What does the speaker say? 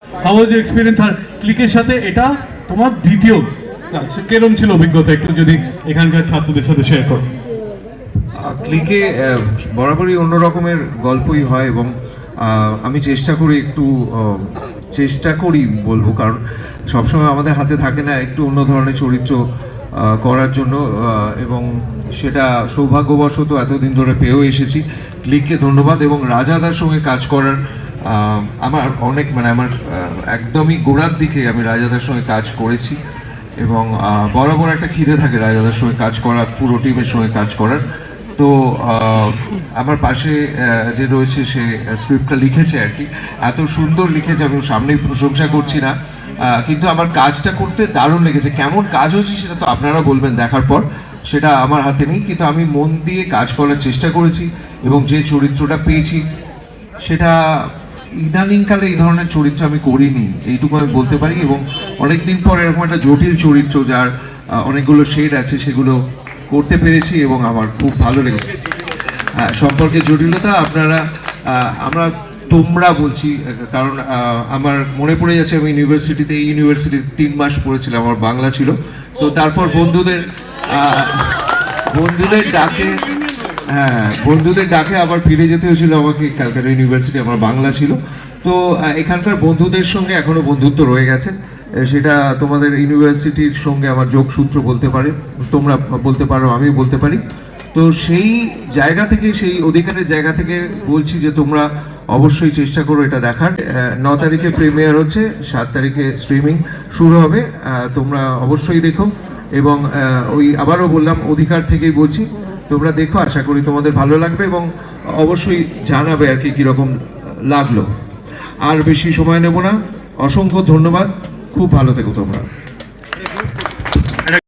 How was your experience? আর ক্লিকের সাথে এটা তোমার দ্বিতীয়, কেরম ছিল অভিজ্ঞতা, একটু যদি এখানকার ছাত্রদের সাথে শেয়ার করো। ক্লিকে বরাবরই অন্য রকমের গল্পই হয় এবং আমি চেষ্টা করি বলবো, কারণ সবসময় আমাদের হাতে থাকে না একটু অন্য ধরনের চরিত্র করার জন্য, এবং সেটা সৌভাগ্যবশত এতদিন ধরে পেয়েও এসেছি। ক্লিককে ধন্যবাদ। এবং রাজাদার সঙ্গে কাজ করার আমার অনেক আমার একদমই গোড়ার দিকে আমি রাজাদার সঙ্গে কাজ করেছি এবং বরাবর একটা খিদে থাকে রাজাদার সঙ্গে কাজ করার, পুরো টিমের সঙ্গে কাজ করার। তো আমার পাশে যে রয়েছে সে স্ক্রিপ্টটা লিখেছে আর কি, এত সুন্দর লিখেছে, আমি সামনেই প্রশংসা করছি না, কিন্তু আমার কাজটা করতে দারুণ লেগেছে। কেমন কাজ হয়েছে সেটা তো আপনারা বলবেন দেখার পর, সেটা আমার হাতে নেই, কিন্তু আমি মন দিয়ে কাজ করার চেষ্টা করেছি এবং যে চরিত্রটা পেয়েছি সেটা ইদানিংকালে এই ধরনের চরিত্র আমি করিনি, এইটুকু আমি বলতে পারি। এবং অনেকদিন পর এরকম একটা জটিল চরিত্র যার অনেকগুলো শেড আছে সেগুলো করতে পেরেছি এবং আমার খুব ভালো লেগেছে। সম্পর্কে জটিলতা আমরা তোমরা বলছি, কারণ আমার মনে পড়ে যাচ্ছে আমি ইউনিভার্সিটিতে 3 মাস পড়েছিলাম, আমার বাংলা ছিল। তো তারপর বন্ধুদের ডাকে আবার ফিরে যেতে হয়েছিল আমাকে ক্যালকাটা ইউনিভার্সিটি, আমার বাংলা ছিল। তো এখানকার বন্ধুদের সঙ্গে এখনো বন্ধুত্ব রয়ে গেছে, সেটা তোমাদের ইউনিভার্সিটির সঙ্গে আমার যোগসূত্র বলতে পারে, তোমরা বলতে পারো, আমি বলতে পারি। তো সেই জায়গা থেকে, সেই অধিকারের জায়গা থেকে বলছি যে তোমরা অবশ্যই চেষ্টা করো এটা দেখার। 9 তারিখে প্রিমিয়ার হচ্ছে, 7 তারিখে স্ট্রিমিং শুরু হবে, তোমরা অবশ্যই দেখো। এবং ওই আবারও বললাম, অধিকার থেকেই বলছি, তোমরা দেখো, আশা করি তোমাদের ভালো লাগবে এবং অবশ্যই জানাবে আর কি কীরকম লাগলো। আর বেশি সময় নেব না, অসংখ্য ধন্যবাদ, খুব ভালো থেকো তোমরা।